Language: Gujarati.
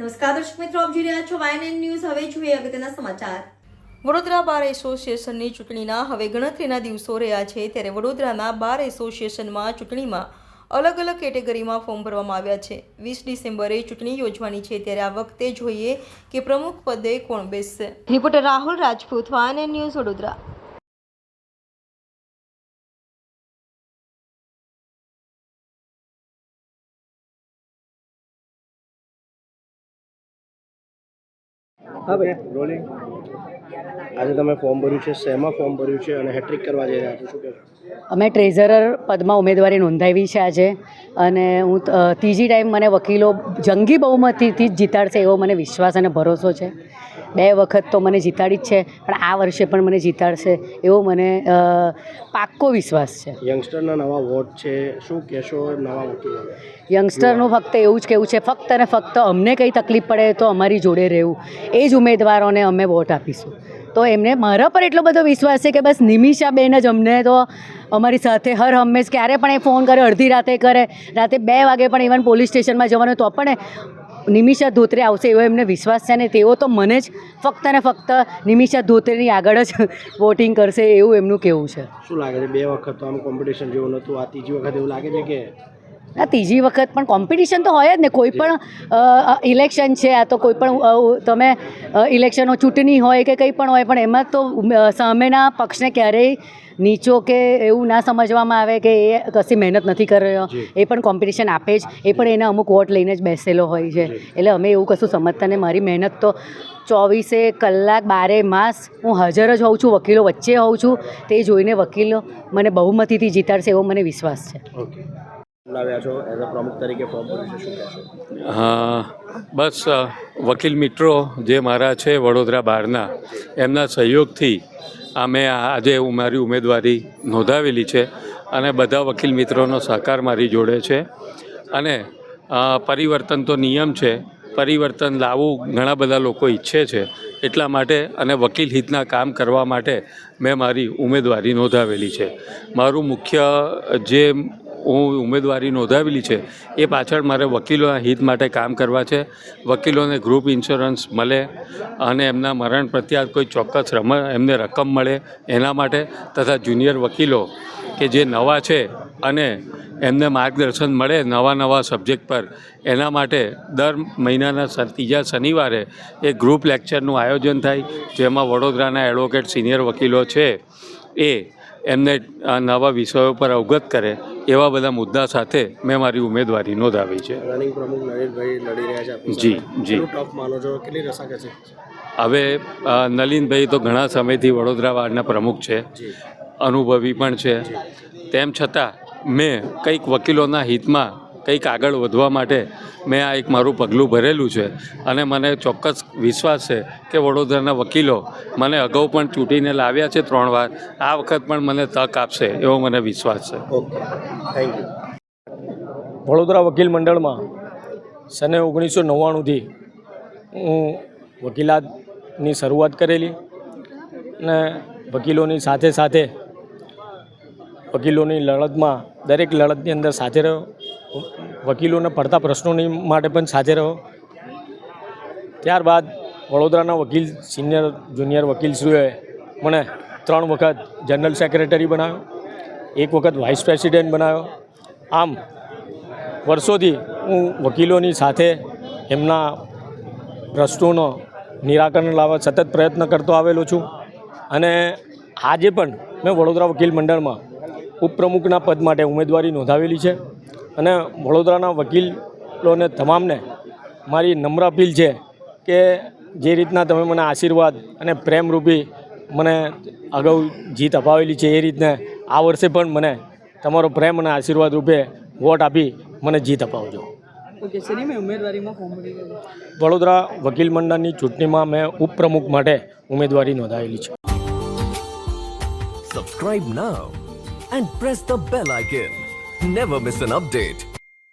નમસ્કાર દર્શક મિત્રો, આપ જોઈ રહ્યા છો YNN ન્યૂઝ. હવે જોઈએ અગત્યના સમાચાર. વડોદરા બાર એસોસિએશનની ચૂંટણીના હવે ગણતરીના દિવસો રહ્યા છે, ત્યારે વડોદરાના બાર એસોસિએશનમાં ચૂંટણીમાં અલગ અલગ કેટેગરીમાં ફોર્મ ભરવામાં આવ્યા છે. 20 ડિસેમ્બરે ચૂંટણી યોજવાની છે, ત્યારે આ વખતે જોઈએ કે પ્રમુખ પદે કોણ બેસશે. Reporter Rahul Rajput, YNN news, Vadodara. હા ભાઈ રોલિંગ. આજે તમે ફોર્મ ભર્યું છે, શેમાં ફોર્મ ભર્યું છે અને હેટ્રિક કરવા જઈ રહ્યા છો, શું કહેશો? અમે ટ્રેઝરર પદમાં ઉમેદવારી નોંધાવી છે આજે, અને હું ત્રીજી ટાઈમ મને વકીલો જંગી બહુમતીથી જ જીતાડશે એવો મને વિશ્વાસ અને ભરોસો છે. 2 વખત તો મને જીતાડી જ છે, પણ આ વર્ષે પણ મને જીતાડશે એવો મને પાક્કો વિશ્વાસ છે. યંગસ્ટરના નવા વોટ છે, શું કહેશો નવા વકીલો? યંગસ્ટરનું ફક્ત એવું જ કહેવું છે, ફક્ત અને ફક્ત અમને કંઈ તકલીફ પડે તો અમારી જોડે રહેવું, એ જ ઉમેદવારોને અમે વોટ આપીશું. તો એમને મારા પર એટલો બધો વિશ્વાસ છે કે બસ નિમિષાબેન જ અમને તો અમારી સાથે હર હંમેશ ક્યારે પણ એ ફોન કરે, અડધી રાતે કરે, રાતે 2 વાગે પણ ઇવન પોલીસ સ્ટેશનમાં જવાનું તો પણ નિમિષા ધોત્રે આવશે એવો એમને વિશ્વાસ છે, ને તેઓ તો મને જ ફક્ત ને ફક્ત નિમિષા ધોત્રેની આગળ જ વોટિંગ કરશે એવું એમનું કહેવું છે. શું લાગે છે, 2 વખત તો આમ કોમ્પિટિશન જેવું નહોતું, આ ત્રીજી વખત એવું લાગે છે કે? આ ત્રીજી વખત પણ કોમ્પિટિશન તો હોય જ ને, કોઈ પણ ઇલેક્શન છે, આ તો કોઈ પણ તમે ઇલેક્શનો ચૂંટણી હોય કે કંઈ પણ હોય, પણ એમાં તો સામેના પક્ષને ક્યારેય નીચો કે એવું ના સમજવામાં આવે કે એ કશી મહેનત નથી કરી રહ્યો, એ પણ કોમ્પિટિશન આપે જ, એ પણ એને અમુક વોટ લઈને જ બેસેલો હોય છે. એટલે અમે એવું કશું સમજતા ને, મારી મહેનત તો 24 કલાક 12 માસ હું હાજર જ હોઉં છું, વકીલો વચ્ચે હોઉં છું, તે જોઈને વકીલો મને બહુમતીથી જીતાડશે એવો મને વિશ્વાસ છે. ઓકે, લાવ્યા છો એઝ અ પ્રમુખ તરીકે ફોર્મ ભર્યું છે, શું કહેશો? હા, બસ વકીલ મિત્રો જે મારા છે વડોદરા બહારના, એમના સહયોગથી અમે આજે મારી ઉમેદવારી નોંધાવેલી છે, અને બધા વકીલ મિત્રોનો સહકાર મારી જોડે છે. અને પરિવર્તન તો નિયમ છે, પરિવર્તન લાવવું ઘણા બધા લોકો ઈચ્છે છે, એટલા માટે અને વકીલ હિતના કામ કરવા માટે મેં મારી ઉમેદવારી નોંધાવેલી છે. મારું મુખ્ય જે હું ઉમેદવારી નોંધાવેલી છે એ પાછળ મારે વકીલોના હિત માટે કામ કરવા છે. વકીલોને ગ્રુપ ઇન્સ્યોરન્સ મળે અને એમના મરણ પ્રત્યાદ કોઈ ચોક્કસ એમને રકમ મળે એના માટે, તથા જુનિયર વકીલો કે જે નવા છે અને એમને માર્ગદર્શન મળે નવા સબ્જેક્ટ પર, એના માટે દર મહિનાના ત્રીજા શનિવારે એક ગ્રુપ લેક્ચરનું આયોજન થાય, જેમાં વડોદરાના એડવોકેટ સિનિયર વકીલો છે એ એમને નવા વિષયો પર અવગત કરે, એવા બધા મુદ્દા સાથે મેં મારી ઉમેદવારી નોંધાવી છે. રનિંગ પ્રમુખ નલિનભાઈ લડી રહ્યા છે. જી. ટફ માનો છો, કેટલી રસાકસ છે? હવે નલિનભાઈ તો ઘણા સમયથી વડોદરા વાર્ડના પ્રમુખ છે, અનુભવી પણ છે. તેમ છતાં મેં કંઈક વકીલોના હિતમાં કંઈક આગળ વધવા માટે મેં આ એક મારું પગલું ભરેલું છે, અને મને ચોક્કસ વિશ્વાસ છે કે વડોદરાના વકીલો મને અગાઉ પણ ચૂંટીને લાવ્યા છે 3 વાર, આ વખત પણ મને તક આપશે એવો મને વિશ્વાસ છે. Okay, thank you. વડોદરા વકીલ મંડળમાં સને 1999થી હું વકીલાતની શરૂઆત કરેલી, અને વકીલોની સાથે સાથે વકીલોની લડતમાં દરેક લડતની અંદર સાથે રહ્યો, વકીલોને પડતા પ્રશ્નોની માટે પણ સાથે રહ્યો. ત્યારબાદ વડોદરાના વકીલ સિનિયર જુનિયર વકીલશ્રીઓએ મને 3 વખત જનરલ સેક્રેટરી બનાવ્યો, 1 વખત વાઇસ પ્રેસિડેન્ટ બનાવ્યો. આમ વર્ષોથી હું વકીલોની સાથે એમના પ્રશ્નોનો નિરાકરણ લાવવા સતત પ્રયત્ન કરતો આવેલો છું. અને આજે પણ મેં વડોદરા વકીલ મંડળમાં ઉપપ્રમુખના પદ માટે ઉમેદવારી નોંધાવેલી છે. અને વડોદરાના વકીલોને તમામને મારી નમ્ર અપીલ છે કે જે રીતના તમે મને આશીર્વાદ અને પ્રેમરૂપી મને અગાઉ જીત અપાવેલી છે, એ રીતને આ વર્ષે પણ મને તમારો પ્રેમ અને આશીર્વાદ રૂપે વોટ આપી મને જીત અપાવજો. ઓકે, સર, મેં ઉમેદવારીમાં ફોર્મ ભરી દીધું. વડોદરા વકીલ મંડળની ચૂંટણીમાં મેં ઉપપ્રમુખ માટે ઉમેદવારી નોંધાવેલી છે. Subscribe now and press the bell icon. Never miss an update.